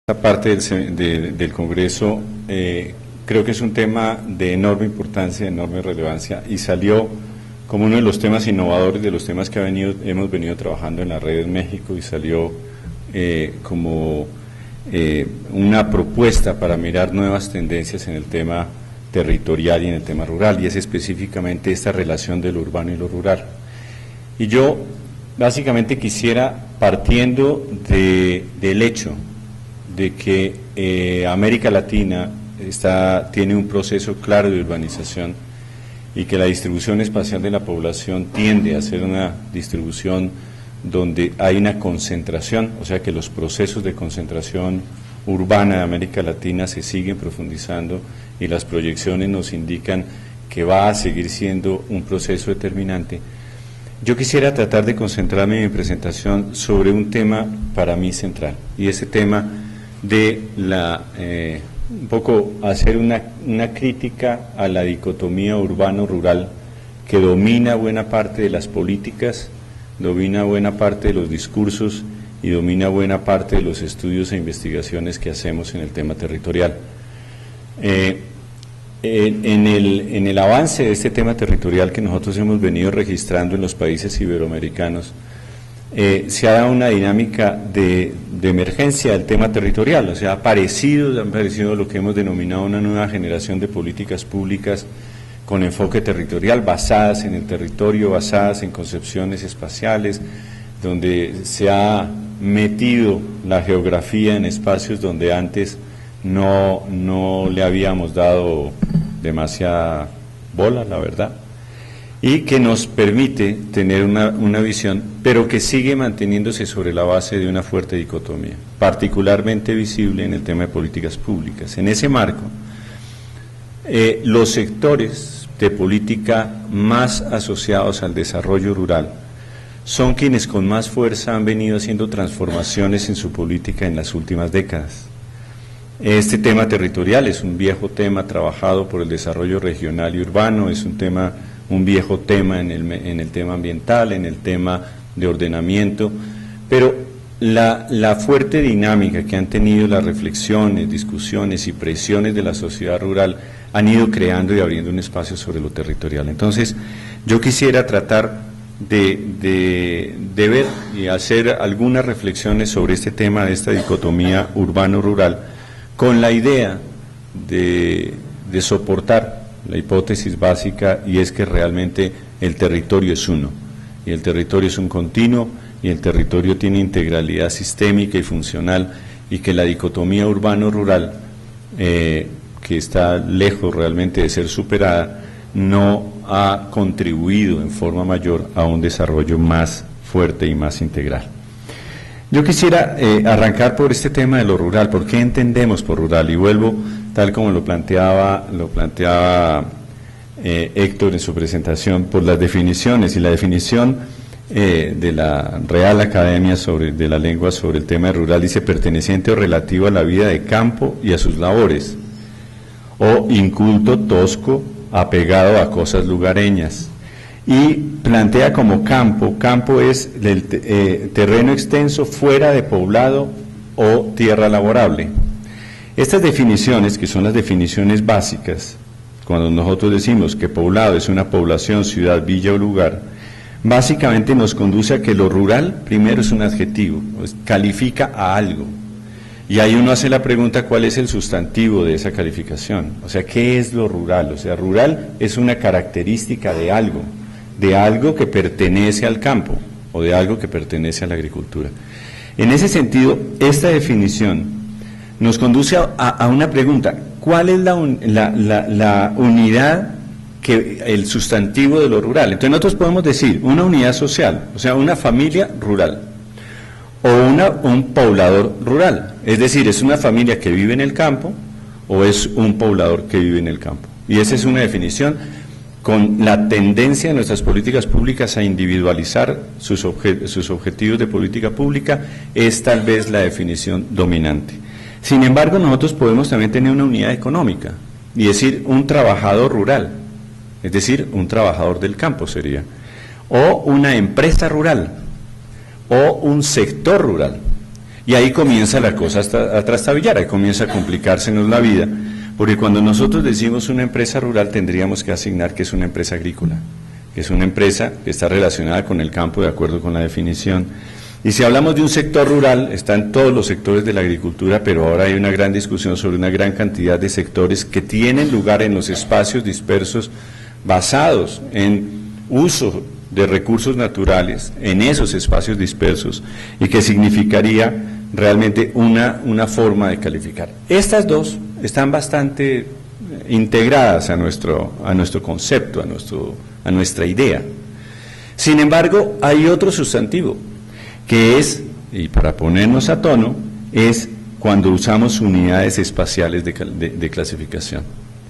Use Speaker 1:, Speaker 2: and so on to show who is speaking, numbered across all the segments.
Speaker 1: Esta parte del Congreso creo que es un tema de enorme importancia, de enorme relevancia y salió como uno de los temas innovadores de los temas que hemos venido trabajando en la red en México y salió como una propuesta para mirar nuevas tendencias en el tema territorial y en el tema rural, y es específicamente esta relación de lo urbano y lo rural. Y yo básicamente quisiera, partiendo del hecho de que América Latina tiene un proceso claro de urbanización y que la distribución espacial de la población tiende a ser una distribución donde hay una concentración, o sea que los procesos de concentración urbana de América Latina se siguen profundizando y las proyecciones nos indican que va a seguir siendo un proceso determinante. Yo quisiera tratar de concentrarme en mi presentación sobre un tema para mí central, y ese tema de un poco hacer una crítica a la dicotomía urbano-rural que domina buena parte de las políticas, domina buena parte de los discursos y domina buena parte de los estudios e investigaciones que hacemos en el tema territorial. En el avance de este tema territorial que nosotros hemos venido registrando en los países iberoamericanos, se ha dado una dinámica de emergencia del tema territorial, o sea, ha aparecido lo que hemos denominado una nueva generación de políticas públicas con enfoque territorial, basadas en el territorio, basadas en concepciones espaciales, donde se ha metido la geografía en espacios donde antes no le habíamos dado demasiada bola, la verdad, y que nos permite tener una visión, pero que sigue manteniéndose sobre la base de una fuerte dicotomía, particularmente visible en el tema de políticas públicas. En ese marco, los sectores de política más asociados al desarrollo rural son quienes con más fuerza han venido haciendo transformaciones en su política en las últimas décadas. Este tema territorial es un viejo tema trabajado por el desarrollo regional y urbano, es un viejo tema en el tema ambiental, en el tema de ordenamiento, pero la fuerte dinámica que han tenido las reflexiones, discusiones y presiones de la sociedad rural han ido creando y abriendo un espacio sobre lo territorial. Entonces, yo quisiera tratar de ver y hacer algunas reflexiones sobre este tema de esta dicotomía urbano-rural, con la idea de soportar la hipótesis básica, y es que realmente el territorio es uno, y el territorio es un continuo, y el territorio tiene integralidad sistémica y funcional, y que la dicotomía urbano-rural, que está lejos realmente de ser superada, no ha contribuido en forma mayor a un desarrollo más fuerte y más integral. Yo quisiera arrancar por este tema de lo rural. ¿Por qué entendemos por rural? Y vuelvo, tal como lo planteaba Héctor en su presentación, por las definiciones, y la definición de la Real Academia de la Lengua sobre el tema rural dice: perteneciente o relativo a la vida de campo y a sus labores, o inculto, tosco, apegado a cosas lugareñas. Y plantea como campo es el terreno extenso fuera de poblado o tierra laborable. Estas definiciones, que son las definiciones básicas, cuando nosotros decimos que poblado es una población, ciudad, villa o lugar, básicamente nos conduce a que lo rural, primero, es un adjetivo, califica a algo. Y ahí uno hace la pregunta: ¿cuál es el sustantivo de esa calificación? O sea, ¿qué es lo rural? O sea, rural es una característica de algo que pertenece al campo o de algo que pertenece a la agricultura. En ese sentido, esta definición nos conduce a una pregunta: ¿cuál es la unidad, el sustantivo de lo rural? Entonces nosotros podemos decir una unidad social, o sea, una familia rural, o un poblador rural, es decir, es una familia que vive en el campo o es un poblador que vive en el campo. Y esa es una definición con la tendencia de nuestras políticas públicas a individualizar sus objetivos de política pública, es tal vez la definición dominante. Sin embargo, nosotros podemos también tener una unidad económica y decir un trabajador rural, es decir, un trabajador del campo sería, o una empresa rural, o un sector rural. Y ahí comienza la cosa a trastabillar, ahí comienza a complicársenos la vida, porque cuando nosotros decimos una empresa rural tendríamos que asignar que es una empresa agrícola, que es una empresa que está relacionada con el campo de acuerdo con la definición. Y si hablamos de un sector rural, están todos los sectores de la agricultura, pero ahora hay una gran discusión sobre una gran cantidad de sectores que tienen lugar en los espacios dispersos basados en uso de recursos naturales en esos espacios dispersos y que significaría realmente una forma de calificar. Estas dos están bastante integradas a nuestro concepto, a nuestra idea. Sin embargo, hay otro sustantivo, que es, y para ponernos a tono, es cuando usamos unidades espaciales de clasificación.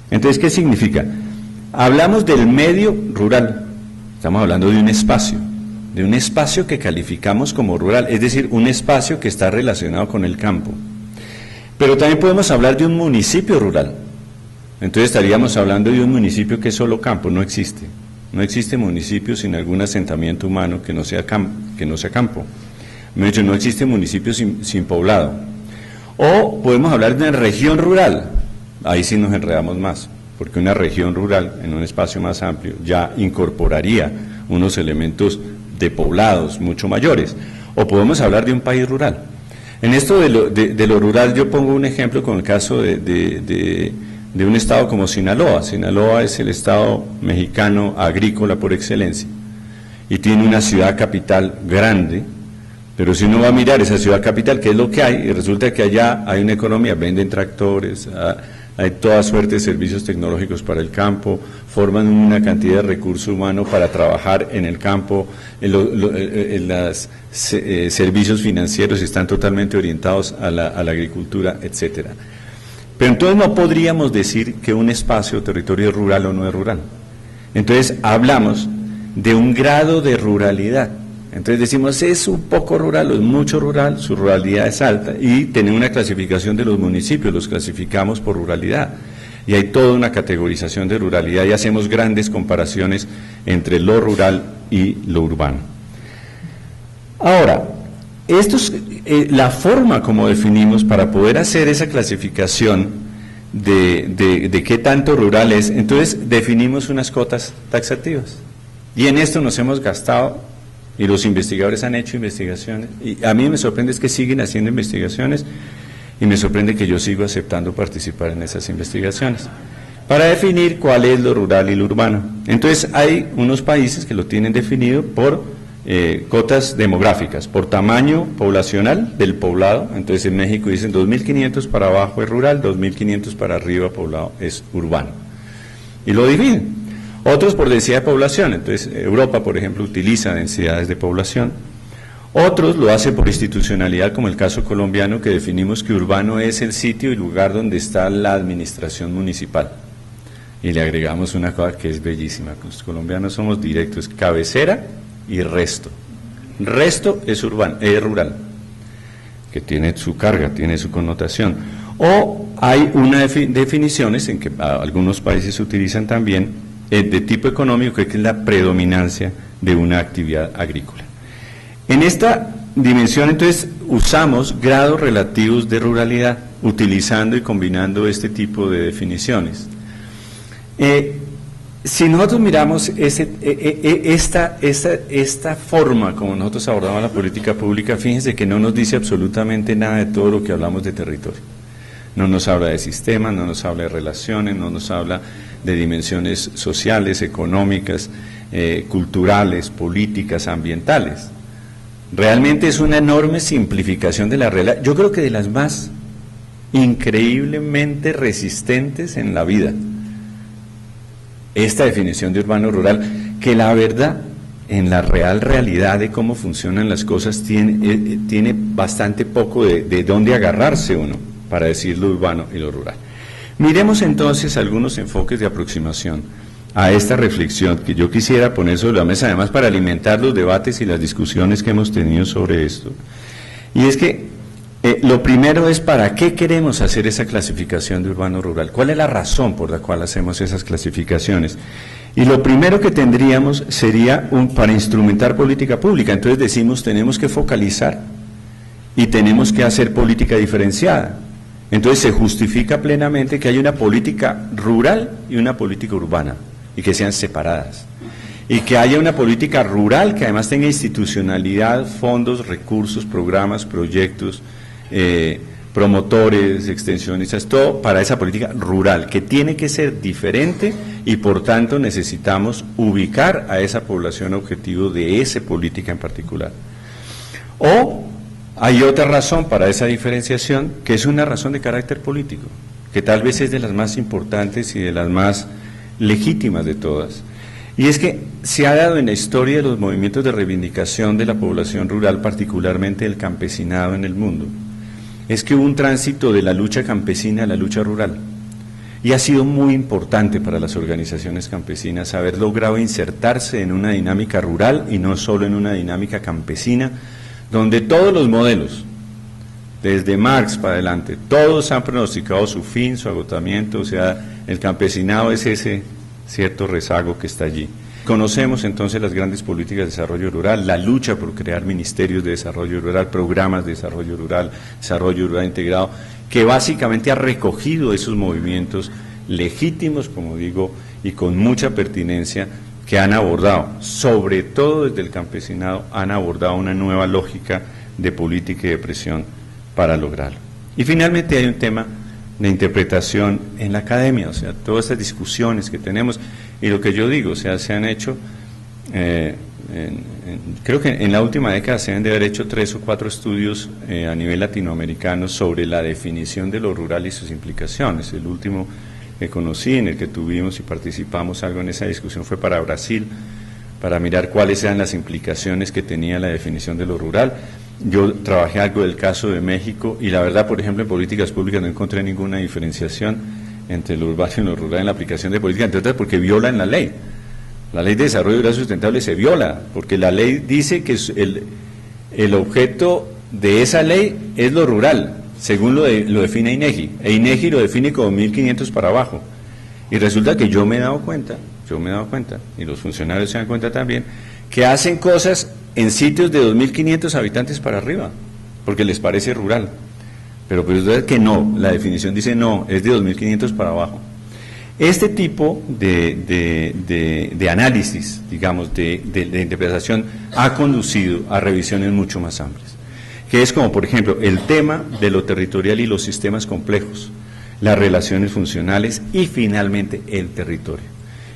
Speaker 1: Entonces, ¿qué significa? Hablamos del medio rural, estamos hablando de un espacio que calificamos como rural, es decir, un espacio que está relacionado con el campo. Pero también podemos hablar de un municipio rural. Entonces estaríamos hablando de un municipio que es solo campo, no existe. No existe municipio sin algún asentamiento humano que no sea campo. De hecho, no existe municipio sin poblado. O podemos hablar de una región rural, ahí sí nos enredamos más, porque una región rural en un espacio más amplio ya incorporaría unos elementos de poblados mucho mayores. O podemos hablar de un país rural. En esto de lo rural yo pongo un ejemplo con el caso de un estado como Sinaloa. Sinaloa es el estado mexicano agrícola por excelencia y tiene una ciudad capital grande, pero si uno va a mirar esa ciudad capital, ¿qué es lo que hay? Y resulta que allá hay una economía, venden tractores, hay toda suerte de servicios tecnológicos para el campo, forman una cantidad de recursos humanos para trabajar en el campo, los servicios financieros están totalmente orientados a la agricultura, etcétera. Pero entonces no podríamos decir que un espacio o territorio es rural o no es rural. Entonces hablamos de un grado de ruralidad. Entonces decimos, es un poco rural o es mucho rural, su ruralidad es alta, y tenemos una clasificación de los municipios, los clasificamos por ruralidad. Y hay toda una categorización de ruralidad y hacemos grandes comparaciones entre lo rural y lo urbano. Ahora, esto es la forma como definimos para poder hacer esa clasificación de qué tanto rural es. Entonces definimos unas cotas taxativas y en esto nos hemos gastado, y los investigadores han hecho investigaciones, y a mí me sorprende es que siguen haciendo investigaciones y me sorprende que yo sigo aceptando participar en esas investigaciones para definir cuál es lo rural y lo urbano. Entonces hay unos países que lo tienen definido por cotas demográficas, por tamaño poblacional del poblado. Entonces en México dicen 2.500 para abajo es rural, 2.500 para arriba poblado es urbano. Y lo dividen. Otros por densidad de población, entonces Europa, por ejemplo, utiliza densidades de población. Otros lo hacen por institucionalidad, como el caso colombiano, que definimos que urbano es el sitio y lugar donde está la administración municipal. Y le agregamos una cosa que es bellísima, los colombianos somos directos, cabecera y resto. Resto es rural, que tiene su carga, tiene su connotación. O hay unas definiciones en que algunos países utilizan también de tipo económico, que es la predominancia de una actividad agrícola. En esta dimensión, entonces, usamos grados relativos de ruralidad, utilizando y combinando este tipo de definiciones. Si nosotros miramos esta forma como nosotros abordamos la política pública, fíjense que no nos dice absolutamente nada de todo lo que hablamos de territorio. No nos habla de sistemas, no nos habla de relaciones, no nos habla de dimensiones sociales, económicas, culturales, políticas, ambientales. Realmente es una enorme simplificación de la realidad, yo creo que de las más increíblemente resistentes en la vida. Esta definición de urbano-rural, que la verdad, en la real realidad de cómo funcionan las cosas, tiene bastante poco de dónde agarrarse uno para decir lo urbano y lo rural. Miremos entonces algunos enfoques de aproximación a esta reflexión que yo quisiera poner sobre la mesa, además para alimentar los debates y las discusiones que hemos tenido sobre esto. Y es que lo primero es ¿para qué queremos hacer esa clasificación de urbano-rural? ¿Cuál es la razón por la cual hacemos esas clasificaciones? Y lo primero que tendríamos sería para instrumentar política pública. Entonces decimos, tenemos que focalizar y tenemos que hacer política diferenciada. Entonces se justifica plenamente que haya una política rural y una política urbana, y que sean separadas. Y que haya una política rural que además tenga institucionalidad, fondos, recursos, programas, proyectos, promotores, extensionistas, todo para esa política rural, que tiene que ser diferente y por tanto necesitamos ubicar a esa población objetivo de esa política en particular. O hay otra razón para esa diferenciación, que es una razón de carácter político, que tal vez es de las más importantes y de las más legítimas de todas. Y es que se ha dado en la historia de los movimientos de reivindicación de la población rural, particularmente del campesinado en el mundo, es que hubo un tránsito de la lucha campesina a la lucha rural. Y ha sido muy importante para las organizaciones campesinas haber logrado insertarse en una dinámica rural y no solo en una dinámica campesina, donde todos los modelos, desde Marx para adelante, todos han pronosticado su fin, su agotamiento, o sea, el campesinado es ese cierto rezago que está allí. Conocemos entonces las grandes políticas de desarrollo rural, la lucha por crear ministerios de desarrollo rural, programas de desarrollo rural integrado, que básicamente ha recogido esos movimientos legítimos, como digo, y con mucha pertinencia, que han abordado, sobre todo desde el campesinado, han abordado una nueva lógica de política y de presión para lograrlo. Y finalmente hay un tema de interpretación en la academia, o sea, todas estas discusiones que tenemos, y lo que yo digo, o sea, se han hecho, creo que en la última década se han de haber hecho 3 o 4 estudios a nivel latinoamericano sobre la definición de lo rural y sus implicaciones. El último que conocí, en el que tuvimos y participamos algo en esa discusión, fue para Brasil, para mirar cuáles eran las implicaciones que tenía la definición de lo rural. Yo trabajé algo del caso de México y la verdad, por ejemplo, en políticas públicas no encontré ninguna diferenciación entre lo urbano y lo rural en la aplicación de políticas, entre otras porque violan la ley. La ley de desarrollo rural sustentable se viola, porque la ley dice que el objeto de esa ley es lo rural, según lo define INEGI, e INEGI lo define como 1.500 para abajo. Y resulta que yo me he dado cuenta, y los funcionarios se dan cuenta también, que hacen cosas en sitios de 2.500 habitantes para arriba, porque les parece rural. Pero pues que no, la definición dice no, es de 2.500 para abajo. Este tipo de análisis, digamos, de interpretación, ha conducido a revisiones mucho más amplias, que es como, por ejemplo, el tema de lo territorial y los sistemas complejos, las relaciones funcionales y, finalmente, el territorio.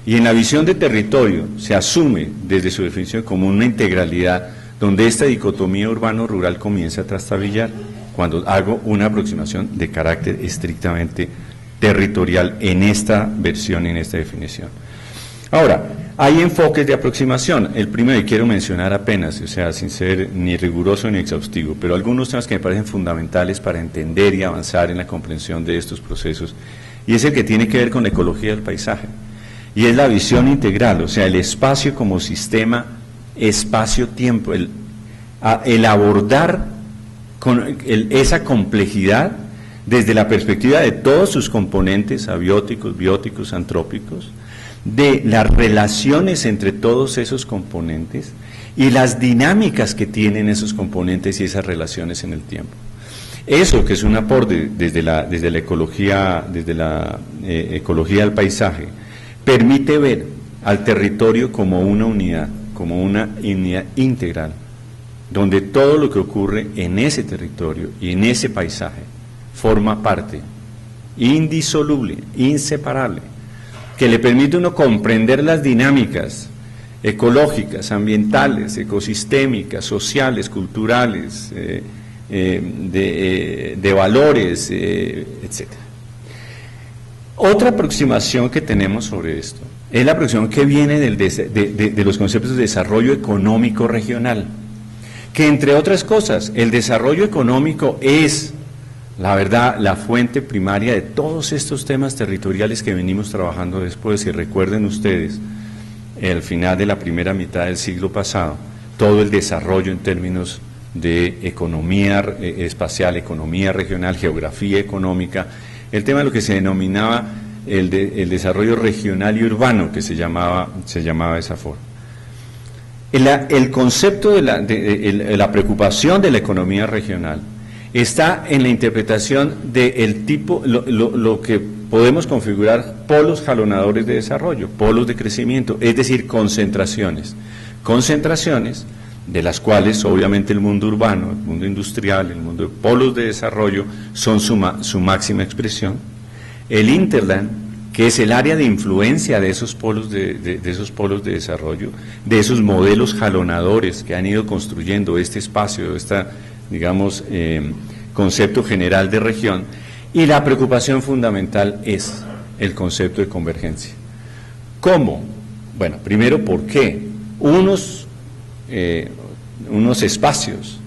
Speaker 1: Y en la visión de territorio se asume, desde su definición, como una integralidad, donde esta dicotomía urbano-rural comienza a trastabillar, cuando hago una aproximación de carácter estrictamente territorial en esta versión, en esta definición. Ahora, hay enfoques de aproximación. El primero que quiero mencionar apenas, o sea, sin ser ni riguroso ni exhaustivo, pero algunos temas que me parecen fundamentales para entender y avanzar en la comprensión de estos procesos, y es el que tiene que ver con la ecología del paisaje, y es la visión integral, o sea, el espacio como sistema, espacio-tiempo, el abordar con esa complejidad desde la perspectiva de todos sus componentes abióticos, bióticos, antrópicos, de las relaciones entre todos esos componentes y las dinámicas que tienen esos componentes y esas relaciones en el tiempo. Eso, que es un aporte desde la ecología del paisaje, permite ver al territorio como una unidad integral, donde todo lo que ocurre en ese territorio y en ese paisaje forma parte indisoluble, inseparable, que le permite a uno comprender las dinámicas ecológicas, ambientales, ecosistémicas, sociales, culturales, de valores, etc. Otra aproximación que tenemos sobre esto es la aproximación que viene de los conceptos de desarrollo económico regional, que entre otras cosas, el desarrollo económico es, la verdad, la fuente primaria de todos estos temas territoriales que venimos trabajando después. Y recuerden ustedes, al final de la primera mitad del siglo pasado, todo el desarrollo en términos de economía espacial, economía regional, geografía económica, el tema de lo que se denominaba el desarrollo regional y urbano, que se llamaba de esa forma. El concepto de la preocupación de la economía regional está en la interpretación del tipo, lo que podemos configurar polos jalonadores de desarrollo, polos de crecimiento, es decir, concentraciones de las cuales obviamente el mundo urbano, el mundo industrial, el mundo de polos de desarrollo son su máxima expresión. El hinterland, que es el área de influencia de esos polos de esos polos de desarrollo, de esos modelos jalonadores que han ido construyendo este espacio, digamos, concepto general de región, y la preocupación fundamental es el concepto de convergencia. ¿Cómo? Bueno, primero, ¿por qué? Unos espacios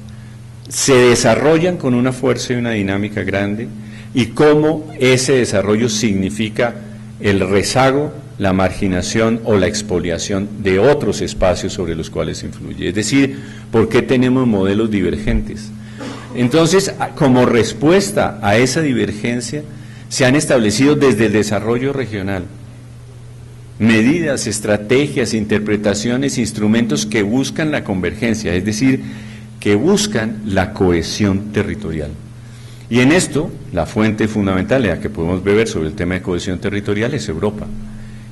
Speaker 1: se desarrollan con una fuerza y una dinámica grande, y cómo ese desarrollo significa el rezago, la marginación o la expoliación de otros espacios sobre los cuales influye. Es decir, ¿por qué tenemos modelos divergentes? Entonces, como respuesta a esa divergencia, se han establecido desde el desarrollo regional medidas, estrategias, interpretaciones, instrumentos que buscan la convergencia, es decir, que buscan la cohesión territorial. Y en esto, la fuente fundamental en la que podemos beber sobre el tema de cohesión territorial es Europa.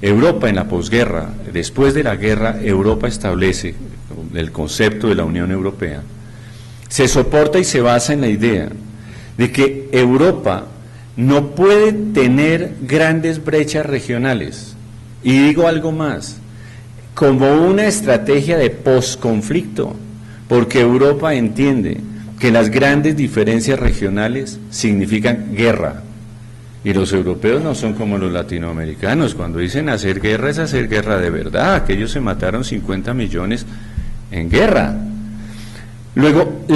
Speaker 1: Europa en la posguerra, después de la guerra, Europa establece el concepto de la Unión Europea. Se soporta y se basa en la idea de que Europa no puede tener grandes brechas regionales. Y digo algo más, como una estrategia de posconflicto, porque Europa entiende que las grandes diferencias regionales significan guerra, y los europeos no son como los latinoamericanos. Cuando dicen hacer guerra, es hacer guerra de verdad, aquellos se mataron 50 millones en guerra. Luego,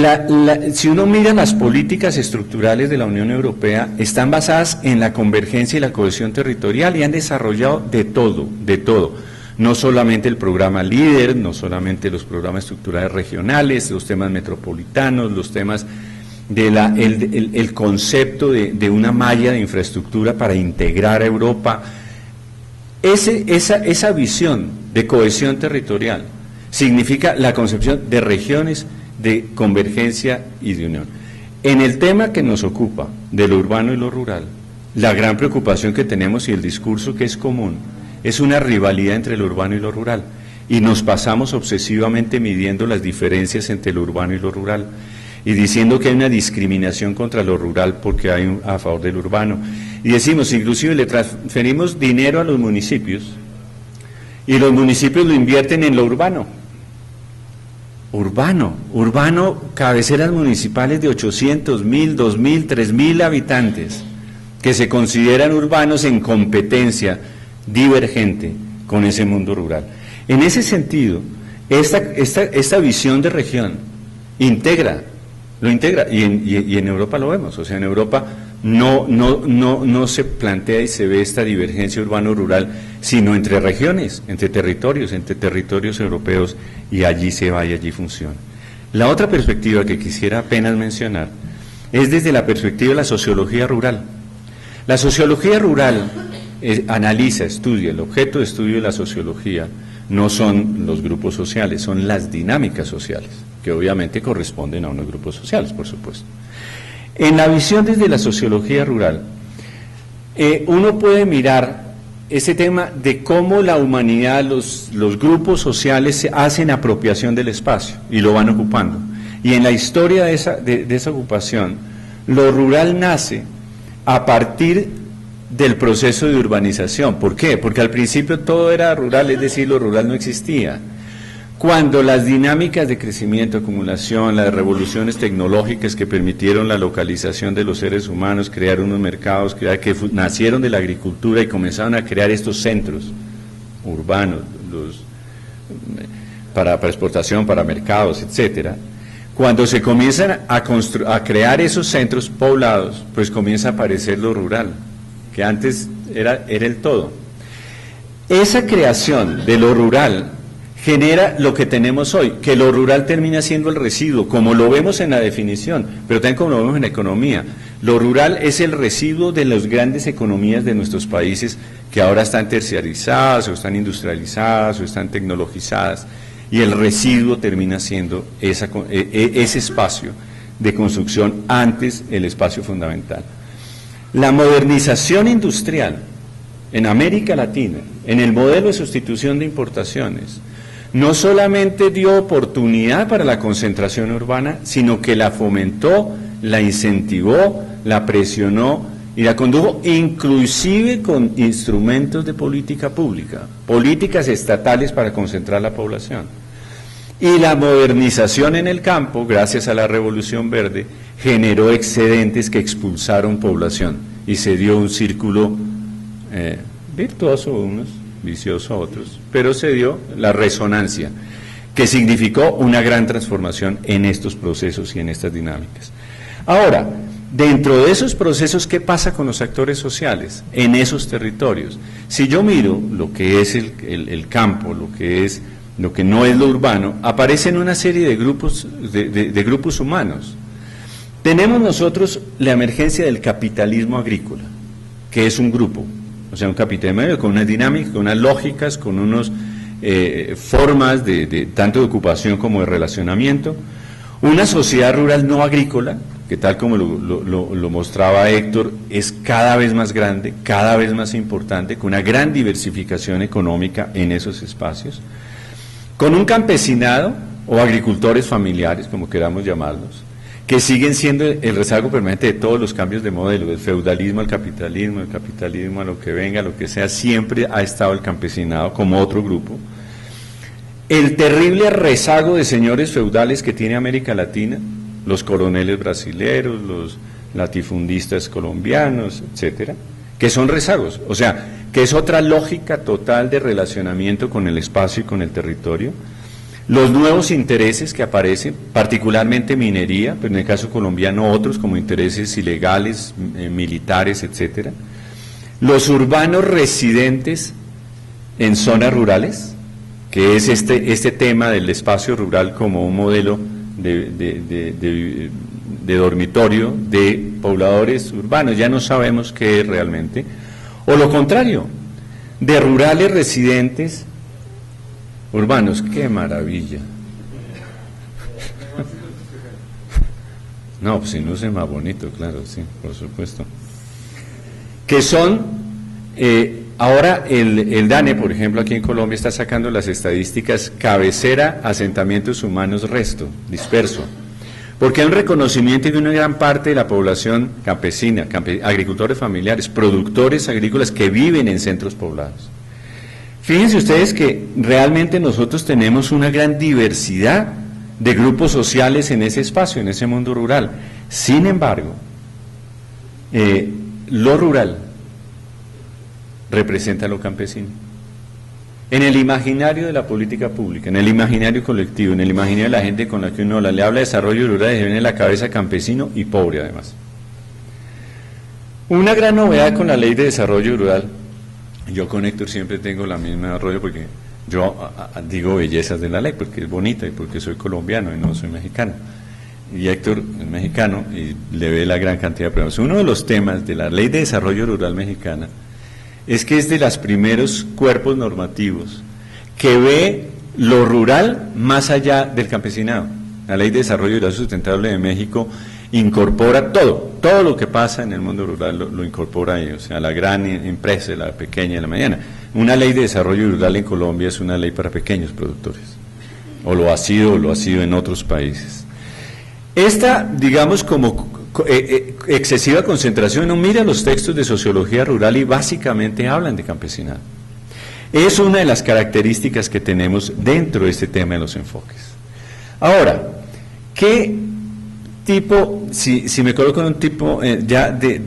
Speaker 1: si uno mira las políticas estructurales de la Unión Europea, están basadas en la convergencia y la cohesión territorial y han desarrollado de todo, no solamente el programa LEADER, no solamente los programas estructurales regionales, los temas metropolitanos, los temas el concepto de una malla de infraestructura para integrar a Europa. Esa visión de cohesión territorial significa la concepción de regiones de convergencia y de unión. En el tema que nos ocupa, de lo urbano y lo rural, la gran preocupación que tenemos y el discurso que es común, es una rivalidad entre lo urbano y lo rural, y nos pasamos obsesivamente midiendo las diferencias entre lo urbano y lo rural, y diciendo que hay una discriminación contra lo rural porque hay a favor del urbano, y decimos, inclusive le transferimos dinero a los municipios, y los municipios lo invierten en lo urbano, cabeceras municipales de 800, 1000, 2000, 3000 habitantes, que se consideran urbanos en competencia divergente con ese mundo rural. En ese sentido, esta visión de región lo integra, y en Europa lo vemos, o sea, en Europa no se plantea y se ve esta divergencia urbano-rural, sino entre regiones, entre territorios europeos, y allí se va y allí funciona. La otra perspectiva que quisiera apenas mencionar es desde la perspectiva de la sociología rural. La sociología rural analiza, estudia, el objeto de estudio de la sociología no son los grupos sociales, son las dinámicas sociales, que obviamente corresponden a unos grupos sociales, por supuesto. En la visión desde la sociología rural, uno puede mirar ese tema de cómo la humanidad, los grupos sociales hacen apropiación del espacio y lo van ocupando. Y en la historia de esa ocupación, lo rural nace a partir del proceso de urbanización. ¿Por qué? Porque al principio todo era rural, es decir, lo rural no existía. Cuando las dinámicas de crecimiento, acumulación, las revoluciones tecnológicas que permitieron la localización de los seres humanos, crear unos mercados, que nacieron de la agricultura y comenzaron a crear estos centros urbanos, para exportación, para mercados, etcétera. Cuando se comienzan a crear esos centros poblados, pues comienza a aparecer lo rural, que antes era el todo. Esa creación de lo rural genera lo que tenemos hoy, que lo rural termina siendo el residuo, como lo vemos en la definición, pero también como lo vemos en la economía. Lo rural es el residuo de las grandes economías de nuestros países que ahora están terciarizadas, o están industrializadas, o están tecnologizadas, y el residuo termina siendo ese espacio de construcción antes el espacio fundamental. La modernización industrial en América Latina, en el modelo de sustitución de importaciones, no solamente dio oportunidad para la concentración urbana, sino que la fomentó, la incentivó, la presionó y la condujo inclusive con instrumentos de política pública, políticas estatales para concentrar la población. Y la modernización en el campo, gracias a la Revolución Verde, generó excedentes que expulsaron población y se dio un círculo virtuoso a unos, vicioso a otros, pero se dio la resonancia, que significó una gran transformación en estos procesos y en estas dinámicas. Ahora, dentro de esos procesos, ¿qué pasa con los actores sociales en esos territorios? Si yo miro lo que es el campo, lo que no es lo urbano, aparecen una serie de grupos, de grupos humanos. Tenemos nosotros la emergencia del capitalismo agrícola, que es un grupo, o sea, un capitalismo con unas dinámicas, con unas lógicas, con unas formas tanto de ocupación como de relacionamiento. Una sociedad rural no agrícola, que tal como lo mostraba Héctor, es cada vez más grande, cada vez más importante, con una gran diversificación económica en esos espacios, con un campesinado o agricultores familiares, como queramos llamarlos, que siguen siendo el rezago permanente de todos los cambios de modelo, del feudalismo al capitalismo, del capitalismo a lo que venga, lo que sea, siempre ha estado el campesinado como otro grupo. El terrible rezago de señores feudales que tiene América Latina, los coroneles brasileros, los latifundistas colombianos, etcétera, que son rezagos, o sea, que es otra lógica total de relacionamiento con el espacio y con el territorio. Los nuevos intereses que aparecen, particularmente minería, pero en el caso colombiano otros como intereses ilegales, militares, etcétera. Los urbanos residentes en zonas rurales, que es este tema del espacio rural como un modelo de dormitorio de pobladores urbanos, ya no sabemos qué es realmente, o lo contrario, de rurales residentes urbanos. ¡Qué maravilla! No, pues si no es más bonito, claro, sí, por supuesto. Que son, ahora el DANE, por ejemplo, aquí en Colombia está sacando las estadísticas cabecera, asentamientos humanos, resto, disperso. Porque hay un reconocimiento de una gran parte de la población campesina, agricultores familiares, productores agrícolas que viven en centros poblados. Fíjense ustedes que realmente nosotros tenemos una gran diversidad de grupos sociales en ese espacio, en ese mundo rural. Sin embargo, lo rural representa lo campesino. En el imaginario de la política pública, en el imaginario colectivo, en el imaginario de la gente con la que uno le habla de desarrollo rural, y viene a la cabeza campesino y pobre además. Una gran novedad con la ley de desarrollo rural, yo con Héctor siempre tengo la misma rollo porque yo digo bellezas de la ley, porque es bonita y porque soy colombiano y no soy mexicano. Y Héctor es mexicano y le ve la gran cantidad de problemas. Uno de los temas de la ley de desarrollo rural mexicana es que es de los primeros cuerpos normativos que ve lo rural más allá del campesinado. La Ley de Desarrollo Rural Sustentable de México incorpora todo lo que pasa en el mundo rural lo incorpora ahí, o sea, la gran empresa, la pequeña y la mediana. Una ley de desarrollo rural en Colombia es una ley para pequeños productores, o lo ha sido en otros países. Esta, digamos, como excesiva concentración, uno mira los textos de sociología rural y básicamente hablan de campesinado. Es una de las características que tenemos dentro de este tema de los enfoques. Ahora, ¿qué tipo, si me coloco en un tipo ya de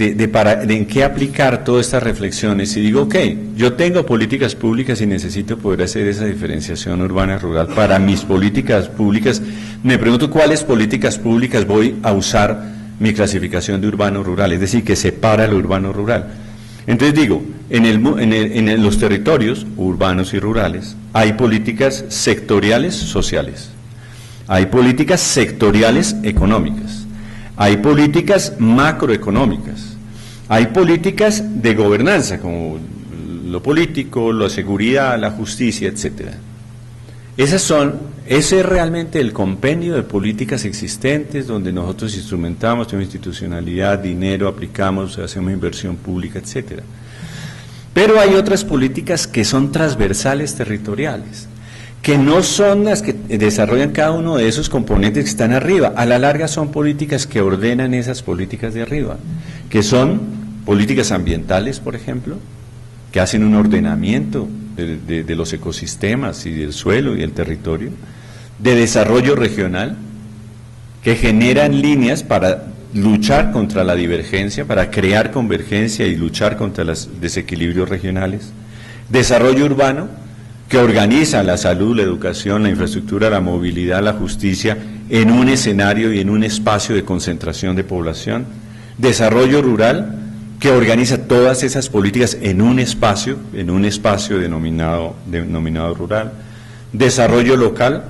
Speaker 1: en qué aplicar todas estas reflexiones y digo, ok, yo tengo políticas públicas y necesito poder hacer esa diferenciación urbana-rural para mis políticas públicas, me pregunto cuáles políticas públicas voy a usar mi clasificación de urbano-rural, es decir, que separa el urbano-rural. Entonces digo, en los territorios urbanos y rurales hay políticas sectoriales sociales, hay políticas sectoriales económicas, hay políticas macroeconómicas, hay políticas de gobernanza como lo político, la seguridad, la justicia, etcétera. Esas son Ese es realmente el compendio de políticas existentes donde nosotros instrumentamos, tenemos institucionalidad, dinero, aplicamos, hacemos inversión pública, etcétera. Pero hay otras políticas que son transversales territoriales, que no son las que desarrollan cada uno de esos componentes que están arriba. A la larga son políticas que ordenan esas políticas de arriba, que son políticas ambientales, por ejemplo, que hacen un ordenamiento de los ecosistemas y del suelo y del territorio, de desarrollo regional, que generan líneas para luchar contra la divergencia, para crear convergencia y luchar contra los desequilibrios regionales, desarrollo urbano, que organiza la salud, la educación, la infraestructura, la movilidad, la justicia, en un escenario y en un espacio de concentración de población, desarrollo rural, que organiza todas esas políticas en un espacio denominado rural, desarrollo local,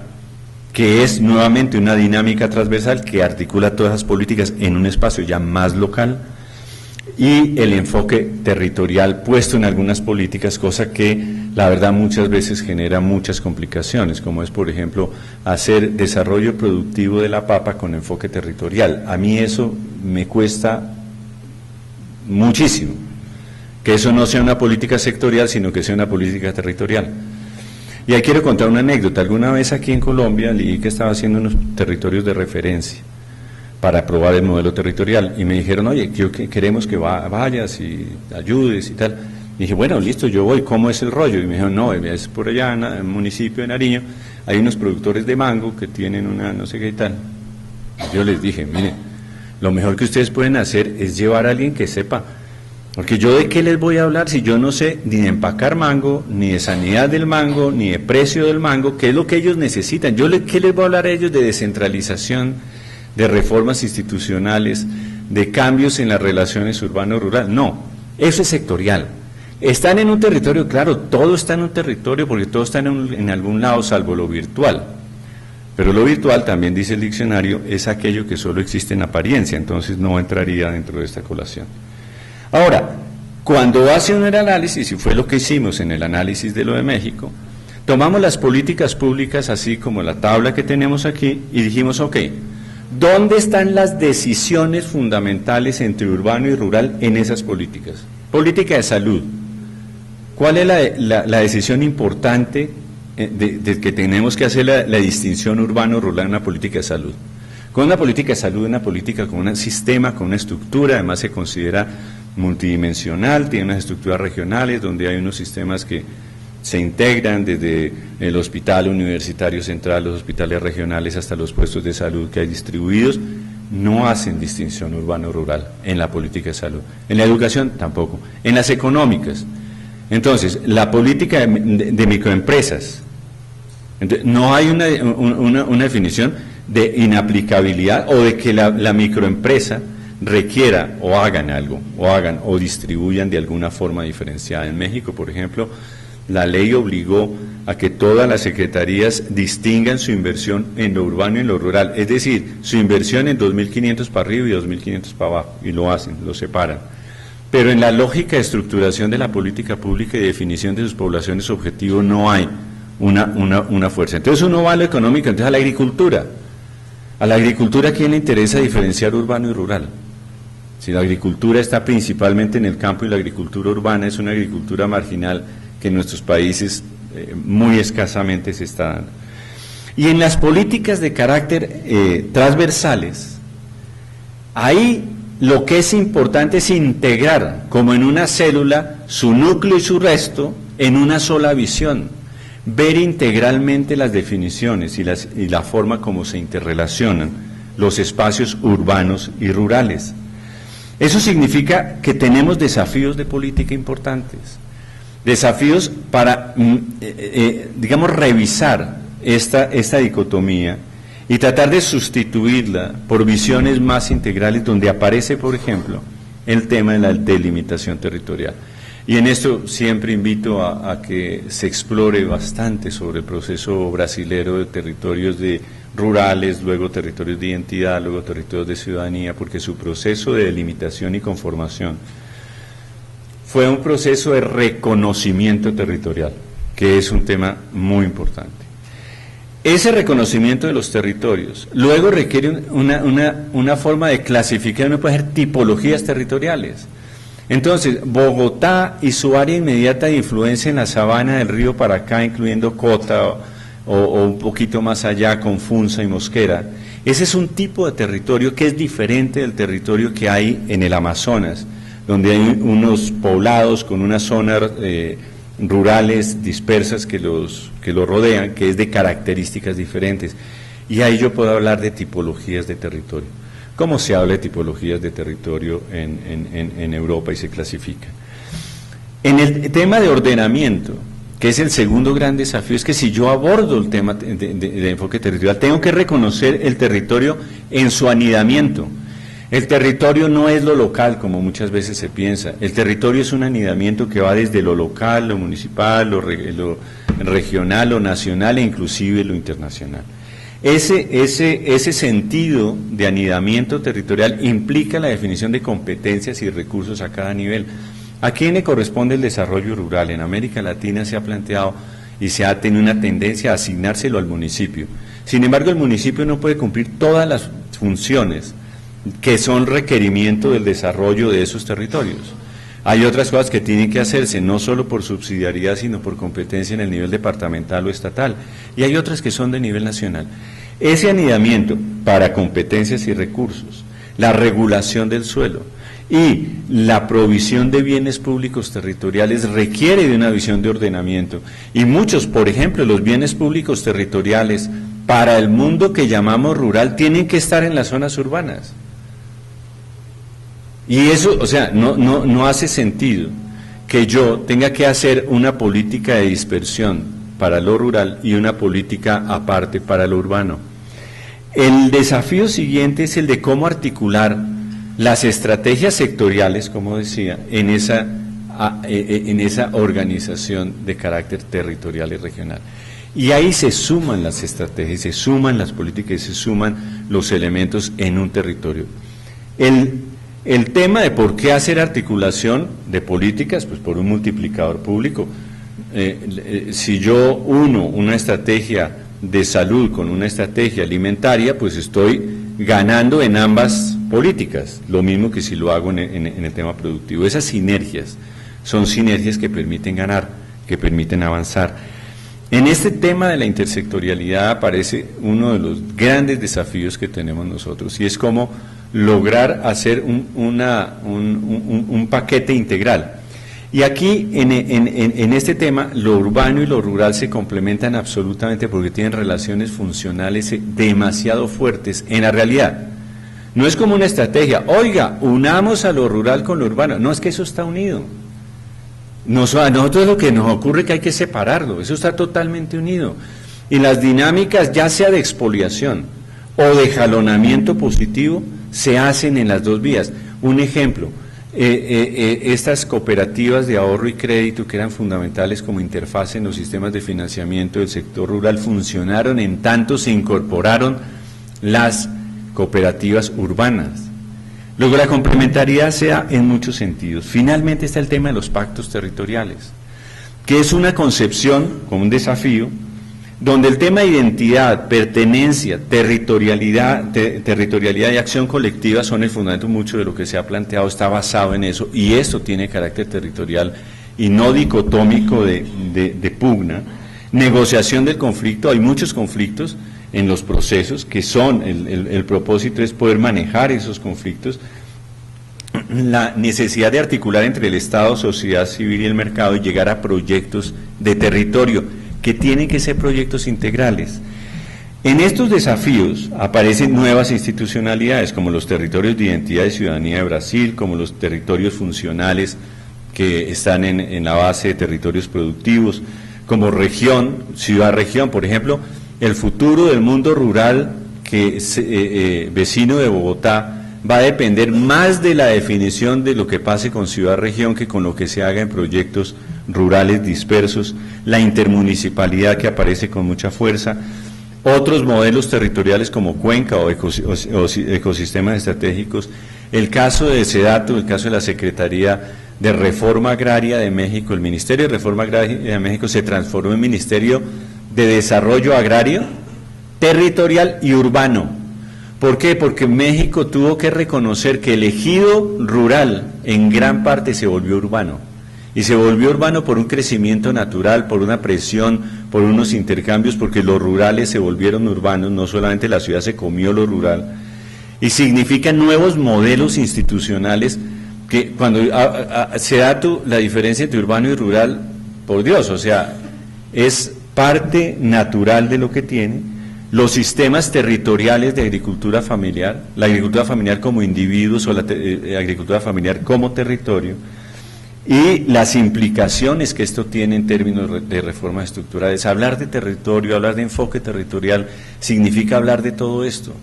Speaker 1: que es nuevamente una dinámica transversal que articula todas esas políticas en un espacio ya más local, y el enfoque territorial puesto en algunas políticas, cosa que la verdad muchas veces genera muchas complicaciones, como es por ejemplo hacer desarrollo productivo de la papa con enfoque territorial. A mí eso me cuesta muchísimo, que eso no sea una política sectorial, sino que sea una política territorial. Y ahí quiero contar una anécdota. Alguna vez aquí en Colombia leí que estaba haciendo unos territorios de referencia para probar el modelo territorial, y me dijeron, oye, queremos que vayas y ayudes y tal. Y dije, bueno, listo, yo voy, ¿cómo es el rollo? Y me dijeron, no, es por allá en el municipio de Nariño, hay unos productores de mango que tienen una no sé qué y tal. Yo les dije, miren, lo mejor que ustedes pueden hacer es llevar a alguien que sepa, porque yo de qué les voy a hablar si yo no sé ni de empacar mango, ni de sanidad del mango, ni de precio del mango, qué es lo que ellos necesitan. ¿Qué les voy a hablar a ellos de descentralización, de reformas institucionales, de cambios en las relaciones urbano-rural? No, eso es sectorial. Están en un territorio, claro, todo está en un territorio porque todo está en algún lado salvo lo virtual. Pero lo virtual, también dice el diccionario, es aquello que solo existe en apariencia, entonces no entraría dentro de esta colación. Ahora, cuando hace un análisis, y fue lo que hicimos en el análisis de lo de México, tomamos las políticas públicas, así como la tabla que tenemos aquí, y dijimos, ok, ¿dónde están las decisiones fundamentales entre urbano y rural en esas políticas? Política de salud. ¿Cuál es la decisión importante de que tenemos que hacer la distinción urbano-rural en una política de salud? Con una política de salud, una política con un sistema, con una estructura, además se considera multidimensional, tiene unas estructuras regionales donde hay unos sistemas que se integran desde el hospital universitario central, los hospitales regionales hasta los puestos de salud que hay distribuidos. No hacen distinción urbano-rural en la política de salud. En la educación tampoco. En las económicas. Entonces, la política de microempresas. Entonces, no hay una definición de inaplicabilidad o de que la microempresa requiera o hagan algo, o distribuyan de alguna forma diferenciada. En México, por ejemplo, la ley obligó a que todas las secretarías distingan su inversión en lo urbano y en lo rural, es decir, su inversión en 2.500 para arriba y 2.500 para abajo, y lo hacen, lo separan. Pero en la lógica de estructuración de la política pública y definición de sus poblaciones objetivo no hay una fuerza. Entonces uno va a lo económico, entonces a la agricultura. A la agricultura, ¿a quién le interesa diferenciar urbano y rural? Si la agricultura está principalmente en el campo y la agricultura urbana es una agricultura marginal que en nuestros países muy escasamente se está dando. Y en las políticas de carácter transversales, ahí lo que es importante es integrar, como en una célula, su núcleo y su resto en una sola visión, ver integralmente las definiciones y la forma como se interrelacionan los espacios urbanos y rurales. Eso significa que tenemos desafíos de política importantes, desafíos para, digamos, revisar esta dicotomía y tratar de sustituirla por visiones más integrales donde aparece, por ejemplo, el tema de la delimitación territorial. Y en esto siempre invito a que se explore bastante sobre el proceso brasilero de territorios rurales, luego territorios de identidad, luego territorios de ciudadanía, porque su proceso de delimitación y conformación fue un proceso de reconocimiento territorial, que es un tema muy importante. Ese reconocimiento de los territorios luego requiere una forma de clasificar, uno puede hacer tipologías territoriales. Entonces, Bogotá y su área inmediata de influencia en la sabana del río Paracá, incluyendo Cota o un poquito más allá con Funza y Mosquera, ese es un tipo de territorio que es diferente del territorio que hay en el Amazonas, donde hay unos poblados con unas zonas rurales dispersas que los rodean, que es de características diferentes. Y ahí yo puedo hablar de tipologías de territorio. ¿Cómo se habla de tipologías de territorio en Europa y se clasifica? En el tema de ordenamiento, que es el segundo gran desafío, es que si yo abordo el tema de enfoque territorial, tengo que reconocer el territorio en su anidamiento. El territorio no es lo local, como muchas veces se piensa. El territorio es un anidamiento que va desde lo local, lo municipal, lo regional, lo nacional e inclusive lo internacional. Ese sentido de anidamiento territorial implica la definición de competencias y recursos a cada nivel. ¿A quién le corresponde el desarrollo rural? En América Latina se ha planteado y se ha tenido una tendencia a asignárselo al municipio. Sin embargo, el municipio no puede cumplir todas las funciones que son requerimiento del desarrollo de esos territorios. Hay otras cosas que tienen que hacerse, no solo por subsidiariedad, sino por competencia en el nivel departamental o estatal, y hay otras que son de nivel nacional. Ese anidamiento para competencias y recursos, la regulación del suelo y la provisión de bienes públicos territoriales requiere de una visión de ordenamiento, y muchos, por ejemplo, los bienes públicos territoriales para el mundo que llamamos rural tienen que estar en las zonas urbanas. Y eso, o sea, no hace sentido que yo tenga que hacer una política de dispersión para lo rural y una política aparte para lo urbano. El desafío siguiente es el de cómo articular las estrategias sectoriales, como decía, en esa organización de carácter territorial y regional. Y ahí se suman las estrategias, se suman las políticas y se suman los elementos en un territorio. El tema de por qué hacer articulación de políticas, pues por un multiplicador público. Si yo uno una estrategia de salud con una estrategia alimentaria, pues estoy ganando en ambas políticas, lo mismo que si lo hago en el tema productivo. Esas sinergias son sinergias que permiten ganar, que permiten avanzar. En este tema de la intersectorialidad aparece uno de los grandes desafíos que tenemos nosotros, y es cómo lograr hacer un paquete integral. Y aquí, en este tema, lo urbano y lo rural se complementan absolutamente porque tienen relaciones funcionales demasiado fuertes en la realidad. No es como una estrategia, oiga, unamos a lo rural con lo urbano, no, es que eso está unido. A nosotros lo que nos ocurre es que hay que separarlo, eso está totalmente unido. Y las dinámicas, ya sea de expoliación o de jalonamiento positivo, se hacen en las dos vías. Un ejemplo, estas cooperativas de ahorro y crédito que eran fundamentales como interfaz en los sistemas de financiamiento del sector rural funcionaron en tanto se incorporaron las cooperativas urbanas. Luego la complementariedad se da en muchos sentidos. Finalmente está el tema de los pactos territoriales, que es una concepción como un desafío, donde el tema de identidad, pertenencia, territorialidad y acción colectiva son el fundamento. Mucho de lo que se ha planteado está basado en eso, y esto tiene carácter territorial y no dicotómico de pugna. Negociación del conflicto, hay muchos conflictos en los procesos que son, el propósito es poder manejar esos conflictos. La necesidad de articular entre el Estado, sociedad civil y el mercado y llegar a proyectos de territorio, que tienen que ser proyectos integrales. En estos desafíos aparecen nuevas institucionalidades, como los territorios de identidad y ciudadanía de Brasil, como los territorios funcionales que están en la base de territorios productivos, como región, ciudad-región. Por ejemplo, el futuro del mundo rural vecino de Bogotá va a depender más de la definición de lo que pase con ciudad-región que con lo que se haga en proyectos rurales dispersos, la intermunicipalidad que aparece con mucha fuerza, otros modelos territoriales como cuenca o ecosistemas estratégicos. El caso de SEDATU, el caso de la Secretaría de Reforma Agraria de México, el Ministerio de Reforma Agraria de México se transformó en Ministerio de Desarrollo Agrario territorial y urbano. ¿Por qué? Porque México tuvo que reconocer que el ejido rural en gran parte se volvió urbano. Y se volvió urbano por un crecimiento natural, por una presión, por unos intercambios, porque los rurales se volvieron urbanos, no solamente la ciudad se comió lo rural. Y significan nuevos modelos institucionales que cuando se da la diferencia entre urbano y rural, por Dios, o sea, es parte natural de lo que tiene. Los sistemas territoriales de agricultura familiar, la agricultura familiar como individuos o la agricultura familiar como territorio, y las implicaciones que esto tiene en términos de reformas estructurales. Hablar de territorio, hablar de enfoque territorial, significa hablar de todo esto.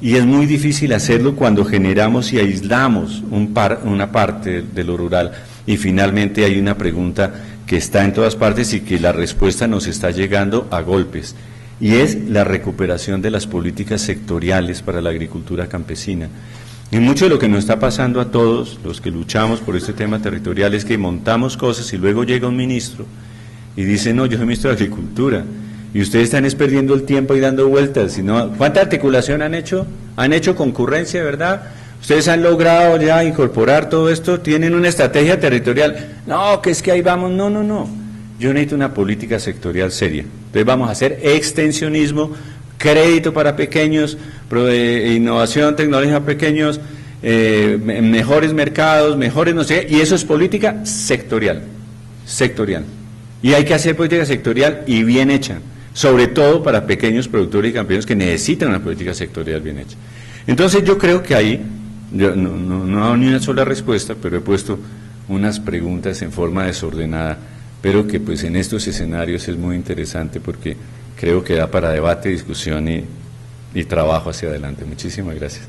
Speaker 1: Y es muy difícil hacerlo cuando generamos y aislamos una parte de lo rural. Y finalmente hay una pregunta que está en todas partes y que la respuesta nos está llegando a golpes, y es la recuperación de las políticas sectoriales para la agricultura campesina. Y mucho de lo que nos está pasando a todos los que luchamos por este tema territorial es que montamos cosas y luego llega un ministro y dice, no, yo soy ministro de Agricultura, y ustedes están perdiendo el tiempo y dando vueltas. Sino, ¿cuánta articulación han hecho? ¿Han hecho concurrencia, verdad? ¿Ustedes han logrado ya incorporar todo esto? ¿Tienen una estrategia territorial? No, que es que ahí vamos. No, no, no. Yo necesito una política sectorial seria. Entonces vamos a hacer extensionismo, crédito para pequeños, innovación tecnológica para pequeños, mejores mercados, mejores no sé, y eso es política sectorial, sectorial. Y hay que hacer política sectorial y bien hecha, sobre todo para pequeños productores y campesinos que necesitan una política sectorial bien hecha. Entonces yo creo que ahí, yo no he dado ni una sola respuesta, pero he puesto unas preguntas en forma desordenada, pero que pues en estos escenarios es muy interesante porque creo que da para debate, discusión y trabajo hacia adelante. Muchísimas gracias.